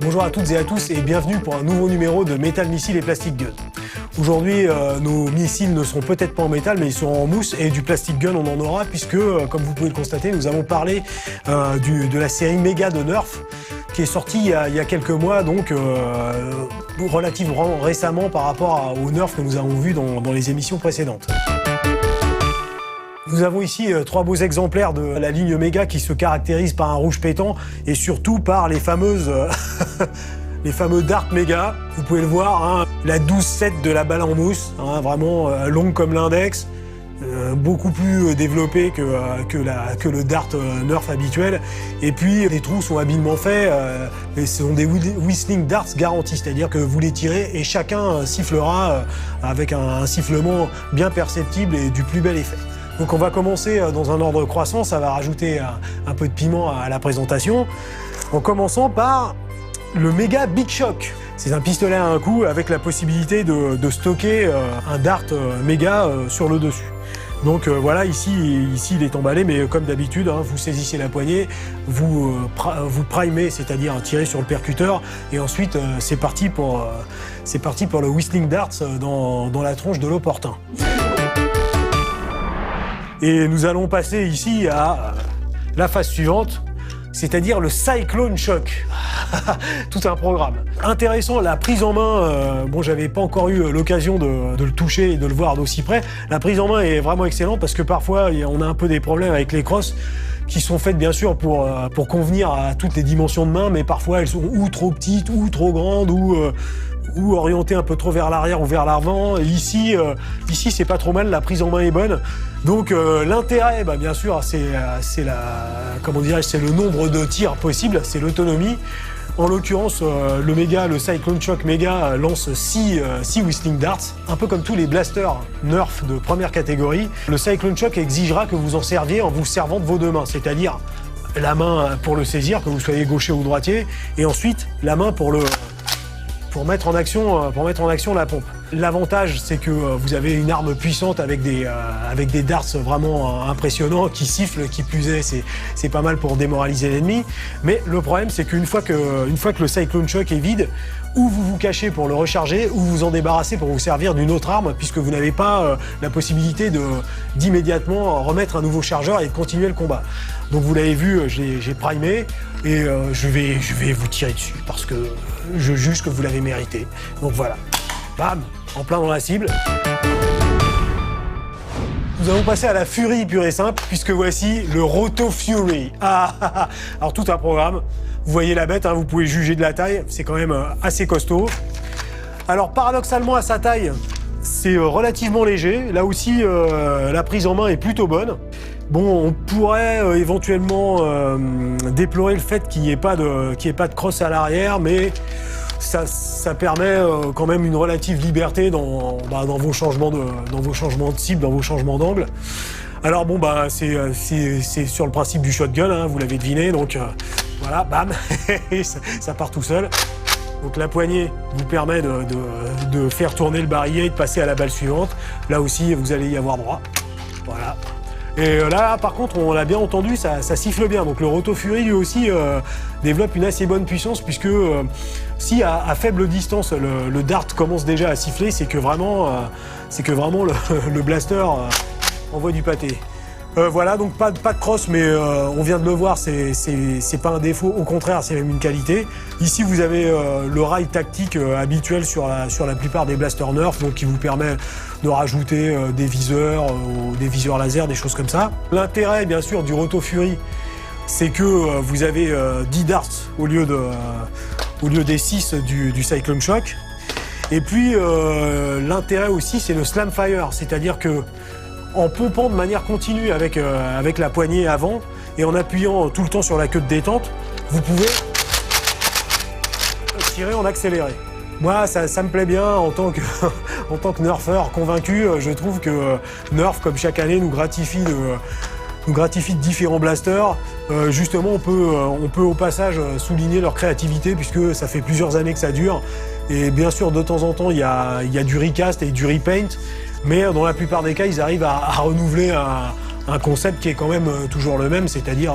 Bonjour à toutes et à tous et bienvenue pour un nouveau numéro de Metal Missile et Plastic Gun. Aujourd'hui, nos missiles ne seront peut-être pas en métal, mais ils seront en mousse et du Plastic Gun, on en aura puisque, comme vous pouvez le constater, nous avons parlé de la série Mega de Nerf qui est sortie il y a quelques mois, donc relativement récemment par rapport aux Nerf que nous avons vus dans les émissions précédentes. Nous avons ici trois beaux exemplaires de la ligne Mega qui se caractérise par un rouge pétant et surtout par les fameuses les fameux darts Mega. Vous pouvez le voir, hein, la 12-7 de la balle en mousse, hein, vraiment longue comme l'index, beaucoup plus développée que le dart Nerf habituel. Et puis les trous sont habilement faits, et ce sont des whistling darts garantis, c'est-à-dire que vous les tirez et chacun sifflera avec un sifflement bien perceptible et du plus bel effet. Donc on va commencer dans un ordre croissant, ça va rajouter un peu de piment à la présentation, en commençant par le Mega Big Shock. C'est un pistolet à un coup avec la possibilité de stocker un dart Mega sur le dessus. Donc voilà, ici il est emballé, mais comme d'habitude, hein, vous saisissez la poignée, vous primez, c'est-à-dire tirez sur le percuteur, et ensuite c'est parti pour le Whistling Darts dans la tronche de l'opportun. Et nous allons passer ici à la phase suivante, c'est-à-dire le Cyclone Shock. Tout un programme. Intéressant, la prise en main, bon, j'avais pas encore eu l'occasion de le toucher et de le voir d'aussi près. La prise en main est vraiment excellente parce que parfois, on a un peu des problèmes avec les crosses qui sont faites bien sûr pour convenir à toutes les dimensions de main, mais parfois elles sont ou trop petites, ou trop grandes, ou orientées un peu trop vers l'arrière ou vers l'avant. Ici c'est pas trop mal, la prise en main est bonne. Donc l'intérêt, bien sûr, c'est le nombre de tirs possible, c'est l'autonomie. En l'occurrence, le Cyclone Shock Mega lance 6 Whistling Darts, un peu comme tous les blasters Nerf de première catégorie. Le Cyclone Shock exigera que vous en serviez en vous servant de vos deux mains, c'est-à-dire la main pour le saisir, que vous soyez gaucher ou droitier, et ensuite la main pour mettre en action la pompe. L'avantage, c'est que vous avez une arme puissante avec des darts vraiment impressionnants qui sifflent, qui plus est, c'est pas mal pour démoraliser l'ennemi. Mais le problème, c'est qu'une fois que le Cyclone Shock est vide, ou vous vous cachez pour le recharger, ou vous en débarrassez pour vous servir d'une autre arme, puisque vous n'avez pas la possibilité d'immédiatement remettre un nouveau chargeur et de continuer le combat. Donc vous l'avez vu, j'ai primé, et je vais vous tirer dessus, parce que je juge que vous l'avez mérité. Donc voilà, bam, en plein dans la cible. Nous allons passer à la Fury pure et simple, puisque voici le Roto Fury. Alors tout un programme. Vous voyez la bête, hein, vous pouvez juger de la taille, c'est quand même assez costaud. Alors paradoxalement à sa taille, c'est relativement léger. Là aussi, la prise en main est plutôt bonne. Bon, on pourrait éventuellement déplorer le fait qu'il n'y ait pas de crosse à l'arrière, mais ça permet quand même une relative liberté dans vos changements de cible, dans vos changements d'angle. Alors bon, c'est sur le principe du shotgun, hein, vous l'avez deviné, donc voilà, bam, ça part tout seul. Donc la poignée vous permet de faire tourner le barillet et de passer à la balle suivante. Là aussi, vous allez y avoir droit. Voilà. Et là, par contre, on l'a bien entendu, ça siffle bien. Donc le Roto Fury, lui aussi, développe une assez bonne puissance, puisque si à faible distance, le dart commence déjà à siffler, c'est que vraiment le blaster envoie du pâté. Voilà, donc pas de crosse, mais on vient de le voir, c'est pas un défaut, au contraire, c'est même une qualité. Ici, vous avez le rail tactique habituel sur la plupart des blasters Nerf, donc qui vous permet de rajouter des viseurs, des viseurs laser, des choses comme ça. L'intérêt, bien sûr, du Roto Fury, c'est que vous avez 10 darts au lieu des 6 du Cyclone Shock. Et puis, l'intérêt aussi, c'est le Slam Fire, c'est-à-dire que en pompant de manière continue avec la poignée avant et en appuyant tout le temps sur la queue de détente, vous pouvez tirer en accéléré. Moi, ça me plaît bien en tant que nerfeur convaincu. Je trouve que Nerf, comme chaque année, nous gratifie de différents blasters. Justement, on peut au passage souligner leur créativité, puisque ça fait plusieurs années que ça dure. Et bien sûr, de temps en temps, il y a du recast et du repaint. Mais dans la plupart des cas, ils arrivent à renouveler un concept qui est quand même toujours le même, c'est-à-dire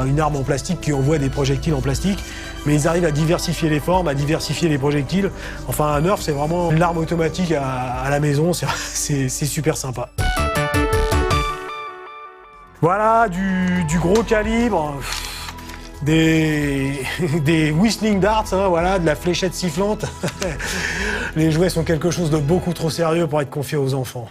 une arme en plastique qui envoie des projectiles en plastique, mais ils arrivent à diversifier les formes, à diversifier les projectiles. Enfin, un Nerf, c'est vraiment une arme automatique à la maison, c'est super sympa. Voilà, du gros calibre, des whistling darts, hein, voilà, de la fléchette sifflante. Les jouets sont quelque chose de beaucoup trop sérieux pour être confiés aux enfants.